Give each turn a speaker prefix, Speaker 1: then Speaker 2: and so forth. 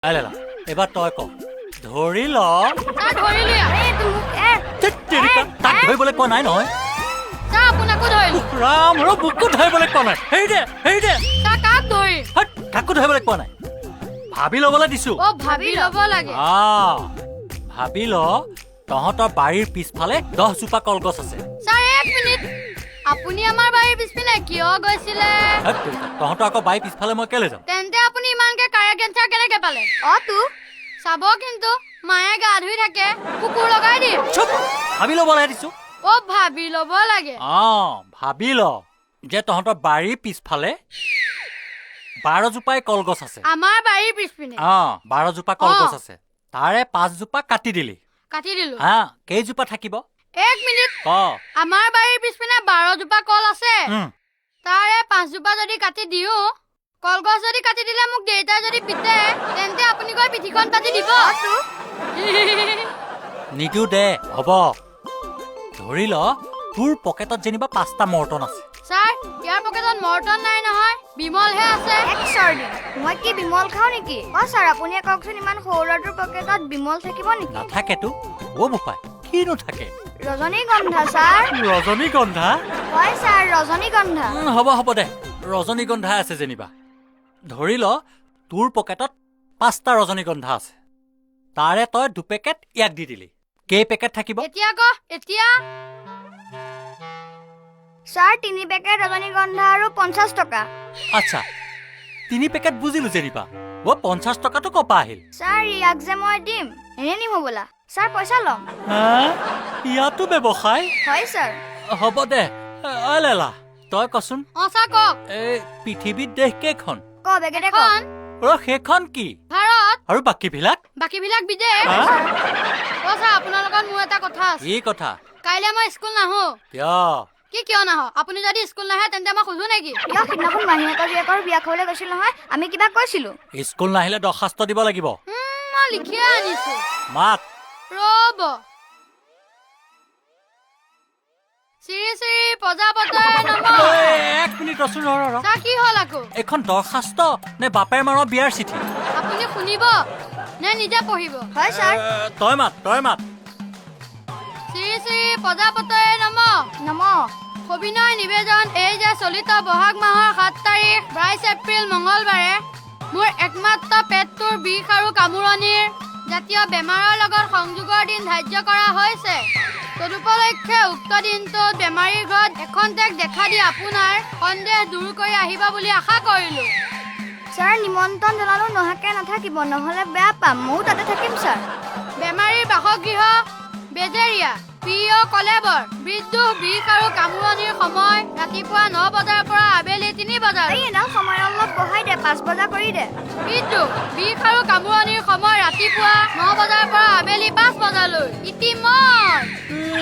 Speaker 1: আইলা এবাৰ তই ক ধৰি ল তাক ধৰিবলৈ কোৱা নাই নহয় ৰাম ৰ বুকু ধৰিবলৈ কোৱা নাই হেৰি দে কাকো ধৰিবলৈ কোৱা নাই ভাবি ল'বলৈ দিছো ভাবি ল তহঁতৰ বাৰীৰ পিছফালে 10 জোপা কলগছ আছে
Speaker 2: আপুনি আমাৰ বাৰীৰ পিছপিনে কিয় গৈছিলে
Speaker 1: তহঁতৰ আকৌ বাৰীৰ পিছফালে মই কেলে যাম
Speaker 2: তেন্তে আপুনি ইমানকে কাৰেক্ট এনচাৰ কেনেকে পালে তো চাব কিন্তু মায়ে গা ধুই থাকে কুকুৰ লগাই দিয়ে
Speaker 1: চুপ ভাবি ল'বলৈ দিছো
Speaker 2: ভাবি ল'ব লাগে
Speaker 1: ভাবি ল যে তহঁতৰ বাৰীৰ পিছফালে 12 জোপাই কলগছ আছে
Speaker 2: আমাৰ বাৰীৰ পিছপিনে
Speaker 1: 12 জোপা কলগছ আছে তাৰে 5 জোপা কাটি দিলো কেইজোপা থাকিব
Speaker 2: 1 মিনিট আমাৰ বাৰীৰ পিছপিনে 12 জোপা কল আছে তাৰে 5 জোপা যদি কাটি দিও কলগছ যদি কাটি দিলে মোক দেউতাই যদি পিতে তেন্তে আপুনি গৈ পিঠিখন কাটি দিব
Speaker 1: নিদু দে হ'ব ধৰি ল তোৰ পকেটত যেনিবা 5টা মৰ্টন আছে
Speaker 2: স্যাৰ ইয়াৰ পকেটত মৰ্টন নাই নহয় বিমলহে আছে
Speaker 3: সৰি মই কি বিমল খাও নেকি স্যাৰ আপুনি কওকচোন ইমান সৌৰটোৰ পকেটত বিমল থাকিব নেকি
Speaker 1: নাথাকেতো বোপাই কিনো থাকে
Speaker 3: ৰজনীগন্ধা স্যাৰ
Speaker 1: ৰজনীগন্ধা
Speaker 3: হয় স্যাৰ ৰজনীগন্ধা
Speaker 1: হ'ব দে ৰজনীগন্ধা আছে যেনিবা ধৰি ল তোৰ পকেটত 5টা ৰজনীগন্ধা আছে তাৰে তই 2 পেকেট ইয়াক দি দিলি কেই পেকেট থাকিব
Speaker 2: এতিয়া
Speaker 3: স্যাৰ 3 পেকেট ৰজনীগন্ধা আৰু 50 টকা
Speaker 1: আচ্ছা 3 পেকেট বুজিলো যেনিবা 50 টকাটো কপা আহিল
Speaker 3: স্যাৰ ইয়াক যে মই দিম এনে নিম হ'বলা স্যাৰ পইচা ল'ম
Speaker 1: ইয়াতো ব্যৱসায়
Speaker 3: হয় স্যাৰ
Speaker 1: হ'ব দে লেলা তই কচোন
Speaker 2: স্যাৰ কওক
Speaker 1: এই পৃথিৱীত দেশ কেইখন
Speaker 3: বেগেতে কওক
Speaker 1: সেইখন কি
Speaker 2: ভাৰত
Speaker 1: আৰু বাকীবিলাক
Speaker 2: বিদেশ স্যাৰ আপোনাৰ লগত মোৰ এটা কথা আছে
Speaker 1: কি কথা
Speaker 2: কাইলৈ মই স্কুল নাহো কিয় নাহো আপুনি যদি স্কুল নাহে তেন্তে মই খুজো নেকি
Speaker 3: সিদিনাখন মাহীয়েকৰ জীয়েকৰ বিয়া খাবলৈ গৈছিল নহয় আমি কিবা কৈছিলো
Speaker 1: স্কুল নাহিলে দৰখাস্ত দিব লাগিব
Speaker 2: মই লিখিয়ে আনিছো
Speaker 1: মাত
Speaker 2: ৰব শ্ৰী শ্ৰী প্ৰজাপতয়ে নমঃ
Speaker 1: 1 মিনিট ৰচোন
Speaker 2: স্যাৰ কি হ'ল আকৌ
Speaker 1: এখন দৰখাস্ত নে বাপেৰ মাৰৰ বিয়াৰ চিঠি
Speaker 2: আপুনি শুনিব নে নিজে পঢ়িব
Speaker 3: হয় স্যাৰ
Speaker 1: তই মাত
Speaker 2: শ্ৰী শ্ৰী প্ৰজাপতয়ে নমঃ সবিনয় নিবেদন এই যে চলিত বহাগ মাহৰ 7 তাৰিখ 22 এপ্ৰিল মঙলবাৰে মোৰ একমাত্ৰ পেটটোৰ বিষ আৰু কামোৰণিৰ জাতীয় বেমাৰৰ লগত সংযোগৰ দিন ধাৰ্য কৰা হৈছে তদুপলক্ষে উক্ত দিনটোত বেমাৰীৰ ঘৰত এখন্তেক দেখা দি আপোনাৰ সন্দেহ দূৰ কৰি আহিবা বুলি আশা কৰিলো
Speaker 3: স্যাৰ নিমন্ত্ৰণ জনালো নহাকে নাথাকিব নহলে বেয়া পাম ময়ো তাতে থাকিম স্যাৰ
Speaker 2: বেমাৰীৰ বাসগৃহ বেজেৰিয়া পিঅ কলেবৰ বিদ্যুৎ বিষ আৰু কামোৰণিৰ সময় ৰাতিপুৱা 9 বজাৰ পৰা আবেলি 3 বজাৰ
Speaker 3: সময় অলপ বঢ়াই দে 5 বজা কৰি দে
Speaker 2: বিদ্যুৎ বিষ আৰু কামোৰণিৰ সময় ৰাতিপুৱা 9 বজাৰ পৰা আবেলি 5 বজালৈ ইতিমধ্যে